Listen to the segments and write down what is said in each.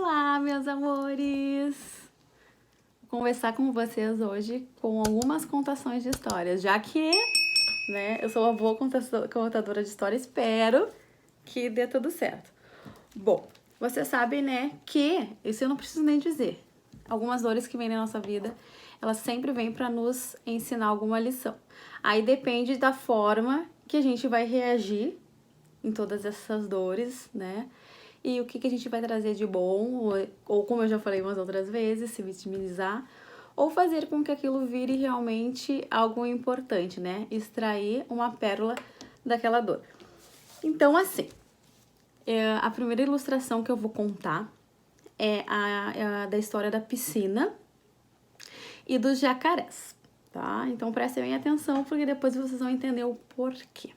Olá, meus amores! Vou conversar com vocês hoje com algumas contações de histórias, já que, eu sou uma boa contadora de histórias, espero que dê tudo certo. Bom, vocês sabem, que, isso eu não preciso nem dizer, algumas dores que vêm na nossa vida, elas sempre vêm para nos ensinar alguma lição. Aí depende da forma que a gente vai reagir em todas essas dores, E o que a gente vai trazer de bom, ou como eu já falei umas outras vezes, se vitimizar, ou fazer com que aquilo vire realmente algo importante, Extrair uma pérola daquela dor. Então, assim, a primeira ilustração que eu vou contar é a da história da piscina e dos jacarés, tá? Então, prestem bem atenção, porque depois vocês vão entender o porquê.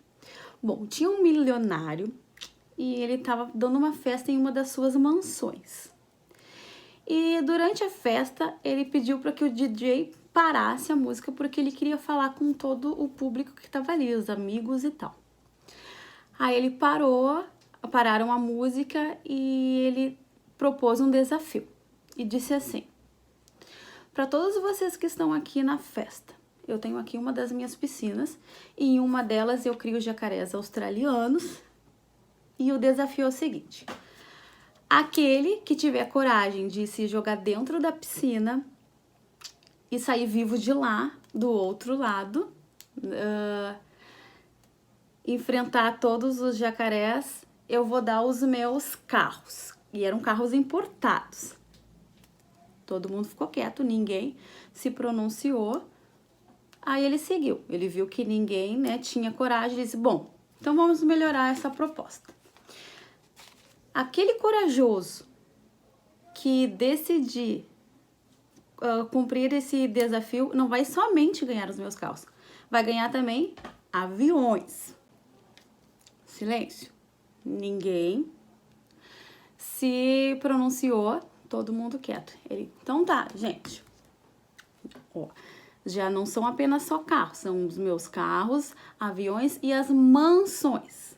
Bom, tinha um milionário e ele estava dando uma festa em uma das suas mansões. E durante a festa, ele pediu para que o DJ parasse a música porque ele queria falar com todo o público que estava ali, os amigos e tal. Aí ele pararam a música e ele propôs um desafio e disse assim: para todos vocês que estão aqui na festa, eu tenho aqui uma das minhas piscinas e em uma delas eu crio jacarés australianos. E o desafio é o seguinte: aquele que tiver coragem de se jogar dentro da piscina e sair vivo de lá, do outro lado, enfrentar todos os jacarés, eu vou dar os meus carros. E eram carros importados. Todo mundo ficou quieto, ninguém se pronunciou. Aí ele seguiu. Ele viu que ninguém, tinha coragem e disse: bom, então vamos melhorar essa proposta. Aquele corajoso que decidir cumprir esse desafio não vai somente ganhar os meus carros, vai ganhar também aviões. Silêncio. Ninguém se pronunciou, todo mundo quieto. Ele, então tá, gente. Já não são apenas só carros, são os meus carros, aviões e as mansões.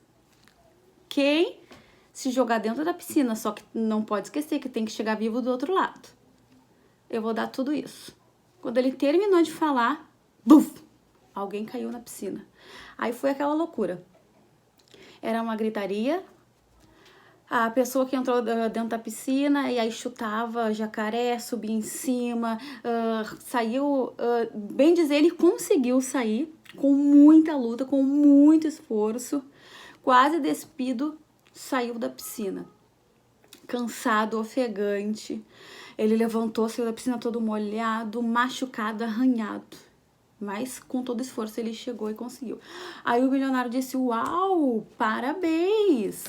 Quem se jogar dentro da piscina, só que não pode esquecer que tem que chegar vivo do outro lado. Eu vou dar tudo isso. Quando ele terminou de falar, buf, alguém caiu na piscina. Aí foi aquela loucura. Era uma gritaria. A pessoa que entrou dentro da piscina e aí chutava jacaré, subia em cima, saiu, bem dizer, ele conseguiu sair com muita luta, com muito esforço, quase despido, saiu da piscina, cansado, ofegante. Ele levantou, saiu da piscina todo molhado, machucado, arranhado. Mas com todo esforço ele chegou e conseguiu. Aí o milionário disse: uau, parabéns!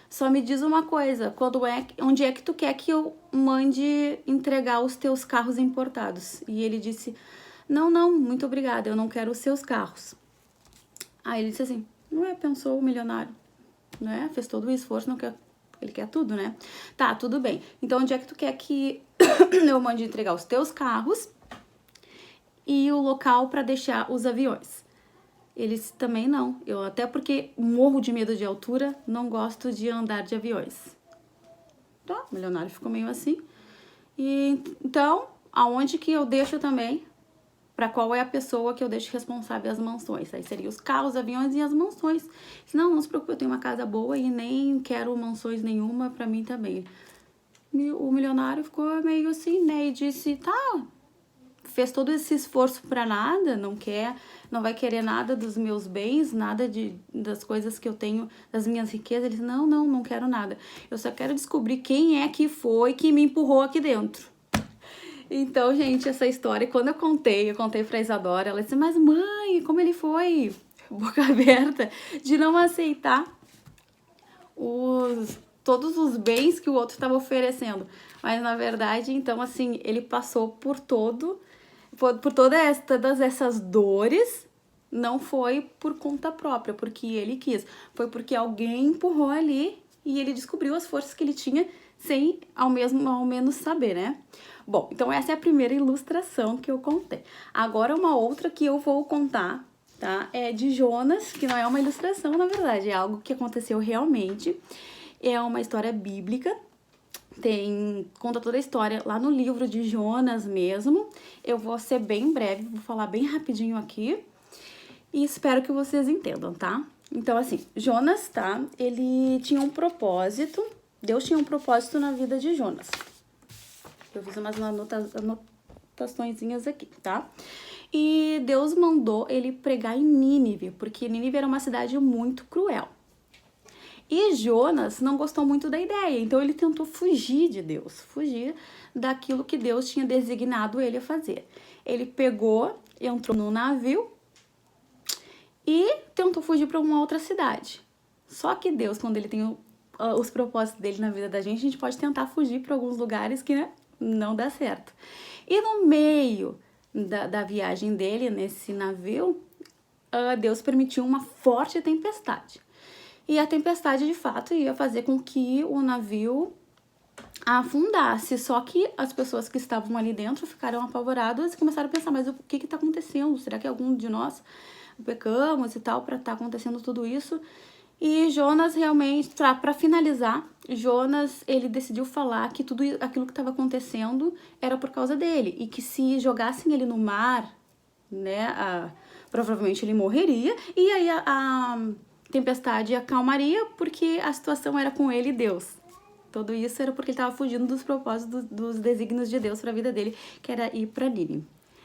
Só me diz uma coisa, onde é que tu quer que eu mande entregar os teus carros importados? E ele disse: não, muito obrigada, eu não quero os seus carros. Aí ele disse assim: pensou o milionário, fez todo o esforço, não quer, ele quer tudo, Tá, tudo bem. Então, onde é que tu quer que eu mande entregar os teus carros e o local para deixar os aviões? Ele disse: também não. Eu, até porque morro de medo de altura, não gosto de andar de aviões. Tá, o milionário ficou meio assim. E então, aonde que eu deixo também? Para qual é a pessoa que eu deixo responsável as mansões? Aí seria os carros, aviões e as mansões. Não se preocupe, eu tenho uma casa boa e nem quero mansões nenhuma, para mim também. O milionário ficou meio assim, e disse: tá, fez todo esse esforço para nada, não vai querer nada dos meus bens, nada das coisas que eu tenho, das minhas riquezas. Ele disse: não quero nada. Eu só quero descobrir quem é que foi que me empurrou aqui dentro. Então, gente, essa história, quando eu contei pra Isadora, ela disse: mas mãe, como ele foi boca aberta de não aceitar todos os bens que o outro estava oferecendo. Mas, na verdade, então, assim, ele passou por todas essas dores, não foi por conta própria, porque ele quis. Foi porque alguém empurrou ali e ele descobriu as forças que ele tinha sem ao menos saber, Bom, então essa é a primeira ilustração que eu contei. Agora uma outra que eu vou contar, tá? É de Jonas, que não é uma ilustração, na verdade, é algo que aconteceu realmente. É uma história bíblica conta toda a história lá no livro de Jonas mesmo. Eu vou ser bem breve, vou falar bem rapidinho aqui e espero que vocês entendam, tá? Então, assim, Jonas, tá? Ele tinha um propósito, Deus tinha um propósito na vida de Jonas. Eu fiz umas anotaçõezinhas aqui, tá? E Deus mandou ele pregar em Nínive, porque Nínive era uma cidade muito cruel. E Jonas não gostou muito da ideia, então ele tentou fugir de Deus, fugir daquilo que Deus tinha designado ele a fazer. Ele pegou, entrou no navio e tentou fugir para uma outra cidade. Só que Deus, quando ele tem os propósitos dele na vida da gente, a gente pode tentar fugir para alguns lugares que, né, não dá certo. E no meio da viagem dele, nesse navio, Deus permitiu uma forte tempestade. E a tempestade, de fato, ia fazer com que o navio afundasse. Só que as pessoas que estavam ali dentro ficaram apavoradas e começaram a pensar, mas o que está acontecendo? Será que algum de nós pecamos e tal para estar acontecendo tudo isso? E Jonas realmente, para finalizar, Jonas, ele decidiu falar que tudo aquilo que estava acontecendo era por causa dele. E que se jogassem ele no mar, né, provavelmente ele morreria. E aí a tempestade acalmaria porque a situação era com ele e Deus. Tudo isso era porque ele estava fugindo dos propósitos, dos desígnios de Deus para a vida dele, que era ir para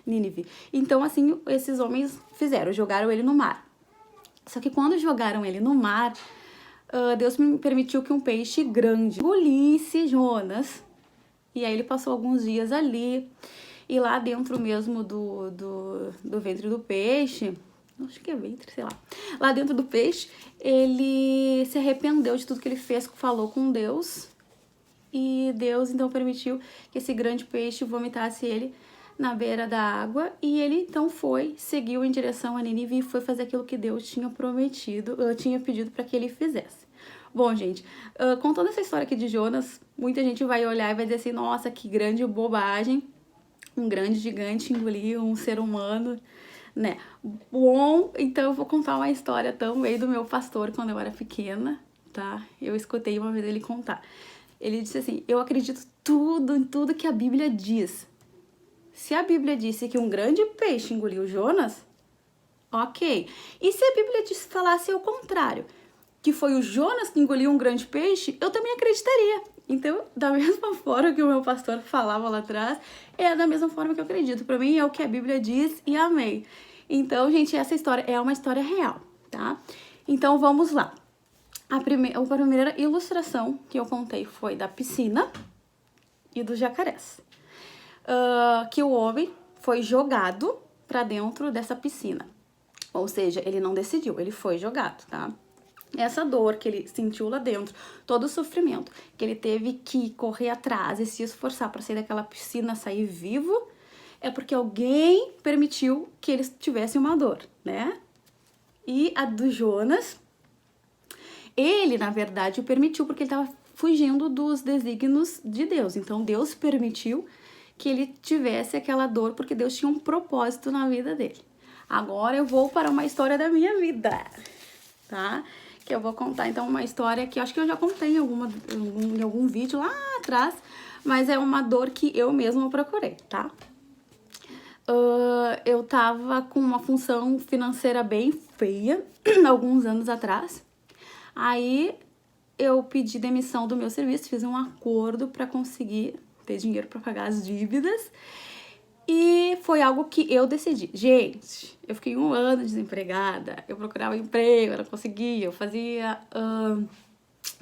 Nínive. Então, assim, esses homens jogaram ele no mar. Só que quando jogaram ele no mar, Deus permitiu que um peixe grande engolisse Jonas. E aí ele passou alguns dias ali. E lá dentro mesmo do ventre do peixe, acho que é ventre, sei lá. Lá dentro do peixe, ele se arrependeu de tudo que ele fez, falou com Deus. E Deus então permitiu que esse grande peixe vomitasse ele na beira da água. E ele então seguiu em direção a Nínive e foi fazer aquilo que Deus tinha prometido, tinha pedido para que ele fizesse. Bom, gente, contando essa história aqui de Jonas, muita gente vai olhar e vai dizer assim, nossa, que grande bobagem. Um grande gigante engoliu um ser humano, né? Bom, então eu vou contar uma história também do meu pastor quando eu era pequena, tá? Eu escutei uma vez ele contar. Ele disse assim, eu acredito em tudo que a Bíblia diz. Se a Bíblia disse que um grande peixe engoliu Jonas, ok. E se a Bíblia falasse o contrário, que foi o Jonas que engoliu um grande peixe, eu também acreditaria. Então, da mesma forma que o meu pastor falava lá atrás, é da mesma forma que eu acredito. Para mim é o que a Bíblia diz e amém. Então, gente, essa história é uma história real, tá? Então, vamos lá. A primeira ilustração que eu contei foi da piscina e dos jacarés. Que o homem foi jogado para dentro dessa piscina. Ou seja, ele não decidiu, ele foi jogado, tá? Essa dor que ele sentiu lá dentro, todo o sofrimento que ele teve que correr atrás e se esforçar para sair daquela piscina, sair vivo, é porque alguém permitiu que ele tivesse uma dor, né? E a do Jonas, ele, na verdade, o permitiu porque ele estava fugindo dos desígnios de Deus. Então, Deus permitiu que ele tivesse aquela dor porque Deus tinha um propósito na vida dele. Agora eu vou para uma história da minha vida, tá? Que eu vou contar, então, uma história que eu acho que eu já contei em algum vídeo lá atrás, mas é uma dor que eu mesma procurei, tá? Eu tava com uma função financeira bem feia, alguns anos atrás. Aí, eu pedi demissão do meu serviço, fiz um acordo para conseguir ter dinheiro para pagar as dívidas. E foi algo que eu decidi. Gente, eu fiquei 1 ano desempregada, eu procurava emprego, eu não conseguia, eu fazia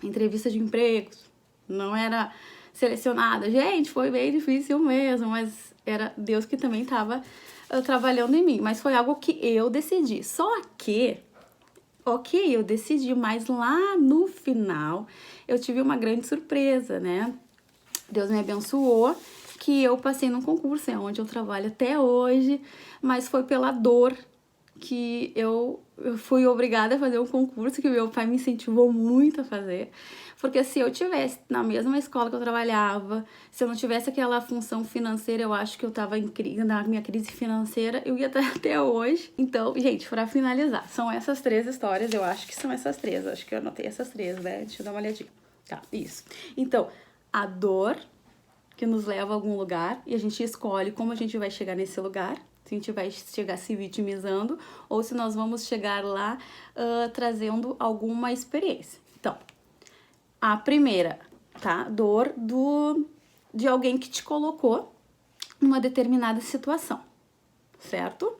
entrevista de empregos, não era selecionada. Gente, foi bem difícil mesmo, mas era Deus que também estava trabalhando em mim. Mas foi algo que eu decidi. Só que, ok, eu decidi, mas lá no final eu tive uma grande surpresa, né? Deus me abençoou que eu passei num concurso, é onde eu trabalho até hoje, mas foi pela dor que eu fui obrigada a fazer um concurso que meu pai me incentivou muito a fazer, porque se eu tivesse na mesma escola que eu trabalhava, se eu não tivesse aquela função financeira, eu acho que eu tava na minha crise financeira, eu ia estar até hoje. Então, gente, para finalizar, são essas 3 histórias, eu acho que são essas 3, acho que eu anotei essas 3, né? Deixa eu dar uma olhadinha. Tá, isso. Então, a dor que nos leva a algum lugar e a gente escolhe como a gente vai chegar nesse lugar, se a gente vai chegar se vitimizando ou se nós vamos chegar lá trazendo alguma experiência. Então, a primeira, tá? Dor de alguém que te colocou numa determinada situação, certo?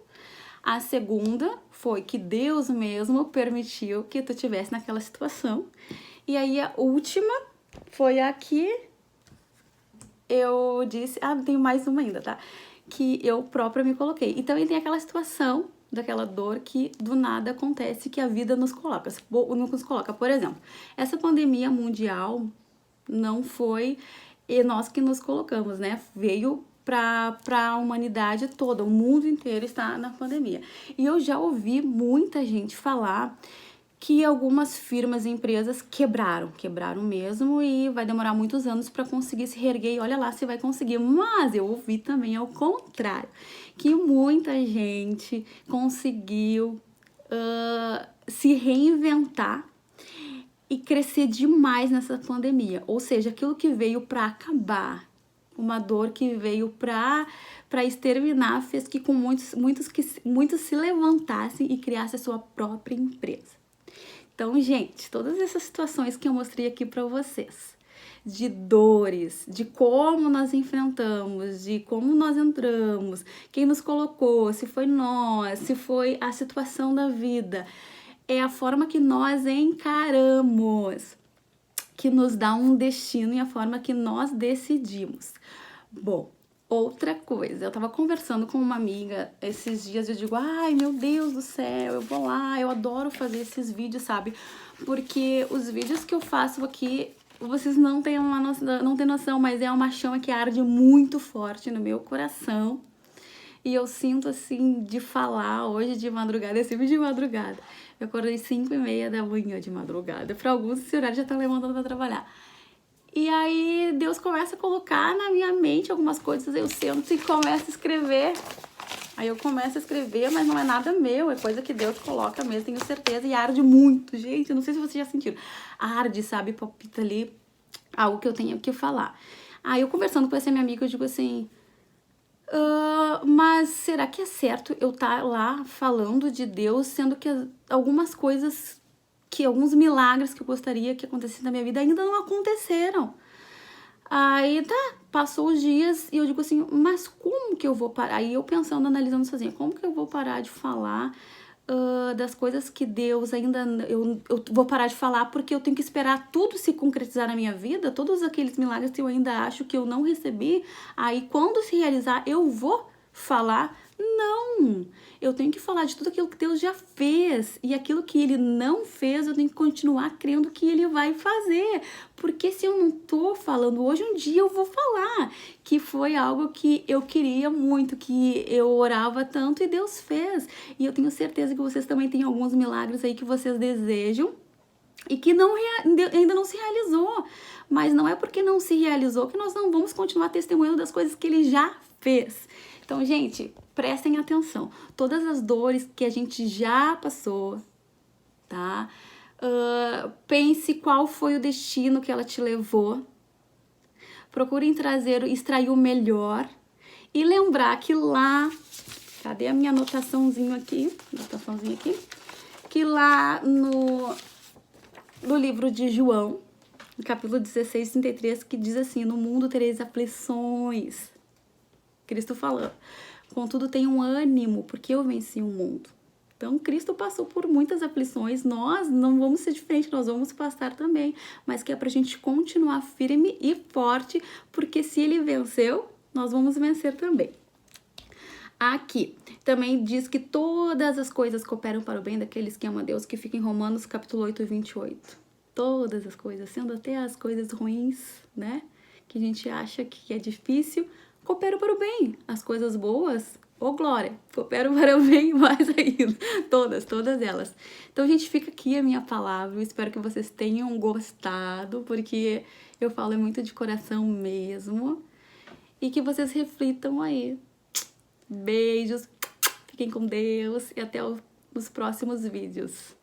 A segunda foi que Deus mesmo permitiu que tu estivesse naquela situação. E aí a última foi a que eu disse... tem mais uma ainda, tá? Que eu própria me coloquei. Então, tem aquela situação daquela dor que do nada acontece, que a vida nos coloca. Nos coloca. Por exemplo, essa pandemia mundial não foi nós que nos colocamos, né? Veio para a humanidade toda, o mundo inteiro está na pandemia. E eu já ouvi muita gente falar que algumas firmas e empresas quebraram mesmo e vai demorar muitos anos para conseguir se reerguer e olha lá se vai conseguir. Mas eu ouvi também ao contrário, que muita gente conseguiu se reinventar e crescer demais nessa pandemia. Ou seja, aquilo que veio para acabar, uma dor que veio para exterminar, fez que com muitos se levantassem e criassem a sua própria empresa. Então, gente, todas essas situações que eu mostrei aqui para vocês, de dores, de como nós enfrentamos, de como nós entramos, quem nos colocou, se foi nós, se foi a situação da vida, é a forma que nós encaramos, que nos dá um destino e a forma que nós decidimos. Bom, outra coisa, eu tava conversando com uma amiga esses dias e eu digo, ai meu Deus do céu, eu vou lá, eu adoro fazer esses vídeos, sabe? Porque os vídeos que eu faço aqui, vocês não têm noção, mas é uma chama que arde muito forte no meu coração. E eu sinto assim de falar hoje de madrugada, é sempre de madrugada. Eu acordei 5h30 da manhã de madrugada. Para alguns esse horário já tá levantando para trabalhar. E aí Deus começa a colocar na minha mente algumas coisas, eu sento e começo a escrever. Aí eu começo a escrever, mas não é nada meu, é coisa que Deus coloca mesmo, tenho certeza, e arde muito, gente, eu não sei se vocês já sentiram. Arde, sabe, palpita ali, algo que eu tenho que falar. Aí eu conversando com essa minha amiga, eu digo assim, mas será que é certo eu estar lá falando de Deus, sendo que algumas coisas... que alguns milagres que eu gostaria que acontecessem na minha vida ainda não aconteceram. Aí tá, passou os dias e eu digo assim, mas como que eu vou parar? Aí eu pensando, analisando sozinha, como que eu vou parar de falar das coisas que Deus ainda... Eu vou parar de falar porque eu tenho que esperar tudo se concretizar na minha vida, todos aqueles milagres que eu ainda acho que eu não recebi, aí quando se realizar eu vou falar... Não, eu tenho que falar de tudo aquilo que Deus já fez e aquilo que Ele não fez, eu tenho que continuar crendo que Ele vai fazer, porque se eu não tô falando hoje, um dia eu vou falar que foi algo que eu queria muito, que eu orava tanto e Deus fez, e eu tenho certeza que vocês também têm alguns milagres aí que vocês desejam e que ainda não se realizou, mas não é porque não se realizou que nós não vamos continuar testemunhando das coisas que Ele já fez. Então, gente, prestem atenção. Todas as dores que a gente já passou, tá? Pense qual foi o destino que ela te levou. Procurem extrair o melhor. E lembrar que lá... Cadê a minha anotaçãozinha aqui? Que lá no livro de João, no capítulo 16, 33, que diz assim, no mundo tereis aflições. Cristo falando, contudo tenham ânimo, porque eu venci o mundo. Então, Cristo passou por muitas aflições, nós não vamos ser diferentes, nós vamos passar também, mas que é pra gente continuar firme e forte, porque se Ele venceu, nós vamos vencer também. Aqui, também diz que todas as coisas cooperam para o bem daqueles que amam a Deus, que fica em Romanos capítulo 8, 28. Todas as coisas, sendo até as coisas ruins, né, que a gente acha que é difícil, cooperam para o bem. As coisas boas, glória, cooperam para o bem mais ainda. Todas elas. Então, gente, fica aqui a minha palavra. Eu espero que vocês tenham gostado, porque eu falo muito de coração mesmo. E que vocês reflitam aí. Beijos, fiquem com Deus e até os próximos vídeos.